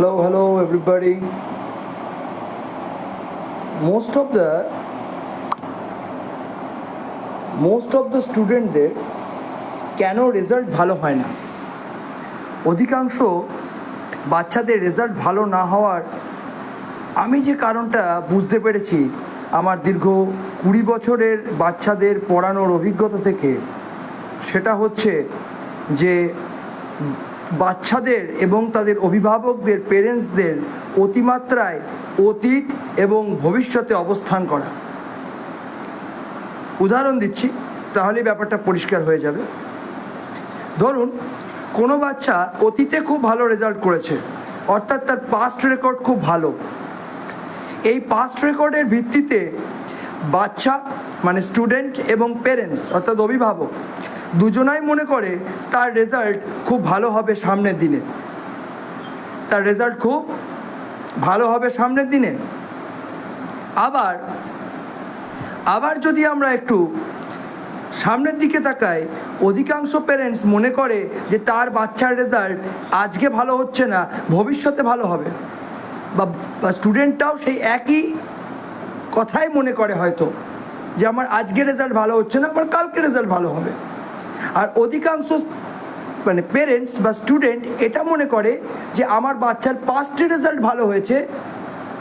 Hello everybody. Most of the স্টুডেন্টদের কেন result ভালো হয় না? অধিকাংশ বাচ্চাদের রেজাল্ট ভালো না হওয়ার আমি যে কারণটা বুঝতে পেরেছি আমার দীর্ঘ 20 বছরের বাচ্চাদের পড়ানোর অভিজ্ঞতা থেকে, সেটা হচ্ছে যে বাচ্চাদের এবং তাদের অভিভাবকদের, পেরেন্টসদের অতিমাত্রায় অতীত এবং ভবিষ্যতে অবস্থান করা। উদাহরণ দিচ্ছি, তাহলে ব্যাপারটা পরিষ্কার হয়ে যাবে। ধরুন, কোনো বাচ্চা অতীতে খুব ভালো রেজাল্ট করেছে, অর্থাৎ তার পাস্ট রেকর্ড খুব ভালো। এই পাস্ট রেকর্ডের ভিত্তিতে বাচ্চা মানে স্টুডেন্ট এবং পেরেন্টস অর্থাৎ অভিভাবক দুজনাই মনে করে তার রেজাল্ট খুব ভালো হবে সামনের দিনে, তার রেজাল্ট খুব ভালো হবে সামনের দিনে। আবার যদি আমরা একটু সামনের দিকে তাকাই, অধিকাংশ পেরেন্টস মনে করে যে তার বাচ্চার রেজাল্ট আজকে ভালো হচ্ছে না, ভবিষ্যতে ভালো হবে। বা স্টুডেন্টটাও সেই একই কথাই মনে করে হয়তো, যে আমার আজকে রেজাল্ট ভালো হচ্ছে না, আমার কালকে রেজাল্ট ভালো হবে। আর অধিকাংশ পেরেন্টস বা স্টুডেন্ট এটা মনে করে যে আমার বাচ্চার পাস্টের রেজাল্ট ভালো হয়েছে,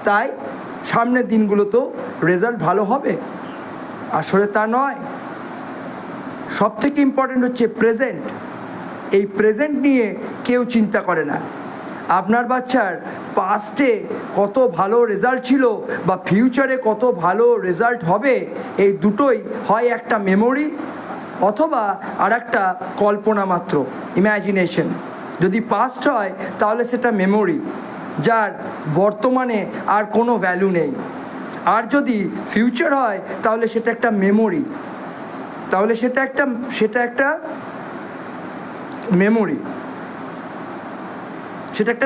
তাই সামনের দিনগুলোতেও রেজাল্ট ভালো হবে। আসলে তা নয়। সবথেকে ইম্পর্টেন্ট হচ্ছে প্রেজেন্ট। এই প্রেজেন্ট নিয়ে কেউ চিন্তা করে না। আপনার বাচ্চার পাস্টে কত ভালো রেজাল্ট ছিল বা ফিউচারে কত ভালো রেজাল্ট হবে, এই দুটোই হয় একটা মেমোরি অথবা আর একটা কল্পনা মাত্র, ইম্যাজিনেশন। যদি পাস্ট হয় তাহলে সেটা মেমোরি, যার বর্তমানে আর কোনো ভ্যালু নেই। আর যদি ফিউচার হয় তাহলে সেটা একটা মেমোরি, তাহলে সেটা একটা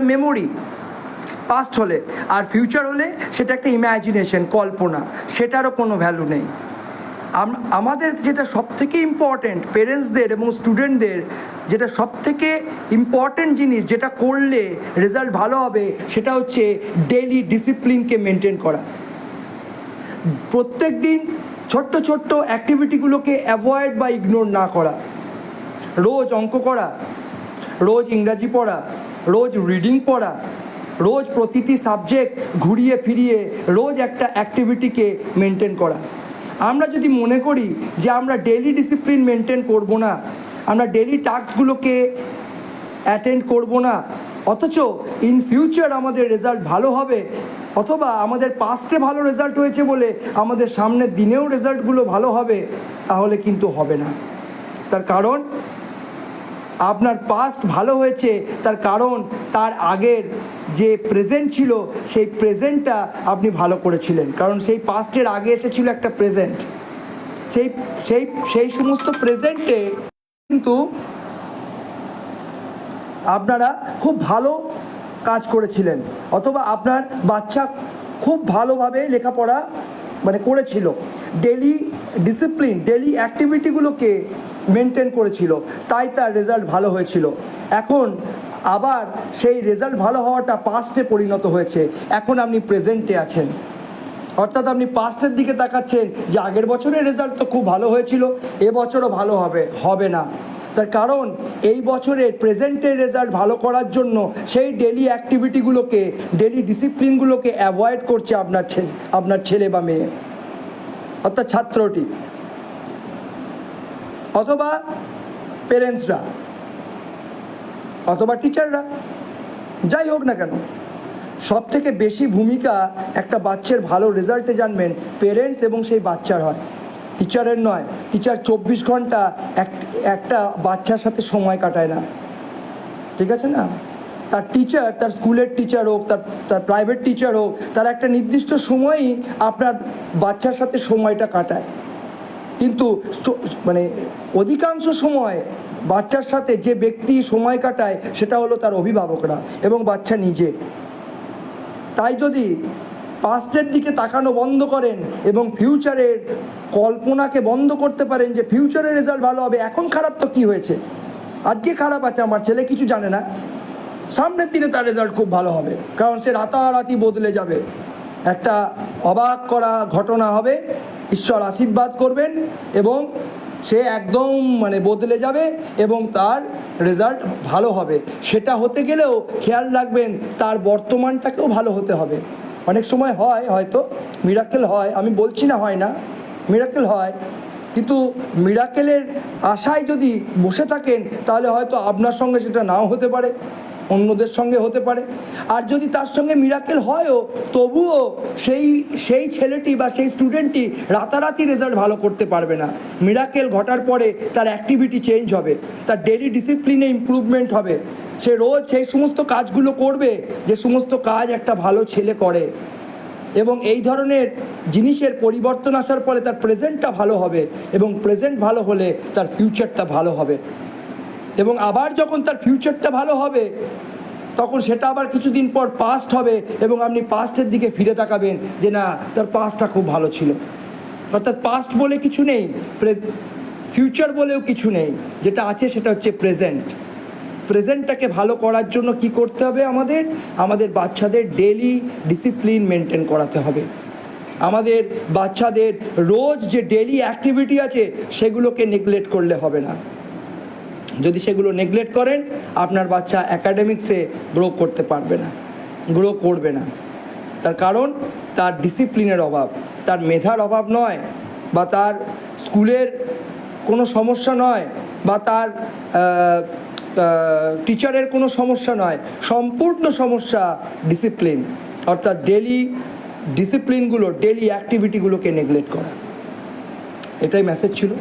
মেমোরি পাস্ট হলে। আর ফিউচার হলে সেটা একটা ইম্যাজিনেশন, কল্পনা, সেটারও কোনো ভ্যালু নেই। আমাদের যেটা সবথেকে ইম্পর্ট্যান্ট, পেরেন্টসদের এবং স্টুডেন্টদের যেটা সবথেকে ইম্পর্ট্যান্ট জিনিস, যেটা করলে রেজাল্ট ভালো হবে, সেটা হচ্ছে ডেইলি ডিসিপ্লিনকে মেনটেন করা। প্রত্যেক দিন ছোট্ট ছোট্ট অ্যাক্টিভিটিগুলোকে অ্যাভয়েড বা ইগনোর না করা। রোজ অঙ্ক করা, রোজ ইংরাজি পড়া, রোজ রিডিং পড়া, রোজ প্রতিটি সাবজেক্ট ঘুরিয়ে ফিরিয়ে রোজ একটা অ্যাক্টিভিটিকে মেনটেন করা। আমরা যদি মনে করি যে আমরা ডেইলি ডিসিপ্লিন মেনটেন করব না, আমরা ডেইলি টাস্কগুলোকে অ্যাটেন্ড করব না, অথচ ইন ফিউচার আমাদের রেজাল্ট ভালো হবে, অথবা আমাদের পাস্টে ভালো রেজাল্ট হয়েছে বলে আমাদের সামনের দিনেও রেজাল্টগুলো ভালো হবে, তাহলে কিন্তু হবে না। তার কারণ আপনার পাস্ট ভালো হয়েছে, তার কারণ তার আগের যে প্রেজেন্ট ছিল সেই প্রেজেন্টটা আপনি ভালো করেছিলেন, কারণ সেই পাস্টের আগে এসেছিল একটা প্রেজেন্ট। সেই সমস্ত প্রেজেন্টে কিন্তু আপনারা খুব ভালো কাজ করেছিলেন, অথবা আপনার বাচ্চা খুব ভালোভাবে লেখাপড়া করেছিল, ডেইলি ডিসিপ্লিন, ডেইলি অ্যাক্টিভিটিগুলোকে মেনটেন করেছিল, তাই তার রেজাল্ট ভালো হয়েছিল। এখন আবার সেই রেজাল্ট ভালো হওয়াটা পাস্টে পরিণত হয়েছে, এখন আপনি প্রেজেন্টে আছেন, অর্থাৎ আপনি পাস্টের দিকে তাকাচ্ছেন যে আগের বছরের রেজাল্ট তো খুব ভালো হয়েছিল, এবছরও ভালো হবে না। তার কারণ এই বছরের প্রেজেন্টের রেজাল্ট ভালো করার জন্য সেই ডেইলি অ্যাক্টিভিটিগুলোকে, ডেইলি ডিসিপ্লিনগুলোকে অ্যাভয়েড করছে আপনার ছেলে বা মেয়ে, অর্থাৎ ছাত্রটি অথবা পেরেন্টসরা অথবা টিচাররা, যাই হোক না কেন। সব থেকে বেশি ভূমিকা একটা বাচ্চার ভালো রেজাল্টে জানবেন পেরেন্টস এবং সেই বাচ্চার হয়, টিচারের নয়। টিচার 24 ঘন্টা একটা বাচ্চার সাথে সময় কাটায় না, ঠিক আছে না? তার টিচার, তার স্কুলের টিচার হোক, তার প্রাইভেট টিচার হোক, তার একটা নির্দিষ্ট সময়ই আপনার বাচ্চার সাথে সময়টা কাটায়। কিন্তু অধিকাংশ সময় বাচ্চার সাথে যে ব্যক্তি সময় কাটায় সেটা হলো তার অভিভাবকরা এবং বাচ্চা নিজে। তাই যদি পাস্টের দিকে তাকানো বন্ধ করেন এবং ফিউচারের কল্পনাকে বন্ধ করতে পারেন যে ফিউচারের রেজাল্ট ভালো হবে, এখন খারাপ তো কী হয়েছে, আজকে খারাপ আছে, আমার ছেলে কিছু জানে না, সামনের দিনে তার রেজাল্ট খুব ভালো হবে, কারণ সে রাতারাতি বদলে যাবে। একটা অবাক করা ঘটনা হবে, ঈশ্বর আশীর্বাদ করবেন এবং সে একদম বদলে যাবে এবং তার রেজাল্ট ভালো হবে। সেটা হতে গেলেও খেয়াল রাখবেন তার বর্তমানটাকেও ভালো হতে হবে। অনেক সময় হয় হয়তো মিরাকেল হয়, আমি বলছি না হয় না, মিরাকেল হয়, কিন্তু মিরাকেলের আশায় যদি বসে থাকেন তাহলে হয়তো আপনার সঙ্গে সেটা নাও হতে পারে, অন্যদের সঙ্গে হতে পারে। আর যদি তার সঙ্গে মিরাকেল হয়ও তবুও সেই ছেলেটি বা সেই স্টুডেন্টটি রাতারাতি রেজাল্ট ভালো করতে পারবে না। মিরাকেল ঘটার পরে তার অ্যাক্টিভিটি চেঞ্জ হবে, তার ডেলি ডিসিপ্লিনে ইমপ্রুভমেন্ট হবে, সে রোজ সেই সমস্ত কাজগুলো করবে যে সমস্ত কাজ একটা ভালো ছেলে করে। এবং এই ধরনের জিনিসের পরিবর্তন আসার ফলে তার প্রেজেন্টটা ভালো হবে এবং প্রেজেন্ট ভালো হলে তার ফিউচারটা ভালো হবে। এবং আবার যখন তার ফিউচারটা ভালো হবে তখন সেটা আবার কিছুদিন পর পাস্ট হবে এবং আপনি পাস্টের দিকে ফিরে তাকাবেন যে না, তার পাস্টটা খুব ভালো ছিল। অর্থাৎ পাস্ট বলে কিছু নেই, ফিউচার বলেও কিছু নেই, যেটা আছে সেটা হচ্ছে প্রেজেন্ট। প্রেজেন্টটাকে ভালো করার জন্য কি করতে হবে? আমাদের বাচ্চাদের ডেলি ডিসিপ্লিন মেনটেন করাতে হবে। আমাদের বাচ্চাদের রোজ যে ডেলি অ্যাক্টিভিটি আছে সেগুলোকে নেগলেক্ট করলে হবে না। যদি সেগুলো নেগলেক্ট করেন আপনার বাচ্চা অ্যাকাডেমিক্সে গ্রো করবে না। তার কারণ তার ডিসিপ্লিনের অভাব, তার মেধার অভাব নয়, বা তার স্কুলের কোনো সমস্যা নয়, বা তার টিচারের কোনো সমস্যা নয়, সম্পূর্ণ সমস্যা ডিসিপ্লিন। অর্থাৎ ডেলি ডিসিপ্লিনগুলো, ডেলি অ্যাক্টিভিটিগুলোকে নেগলেক্ট করা। এটাই মেসেজ ছিল।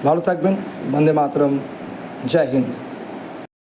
ভালো থাকবেন। বন্দে মাতরম। জয় হিন্দ।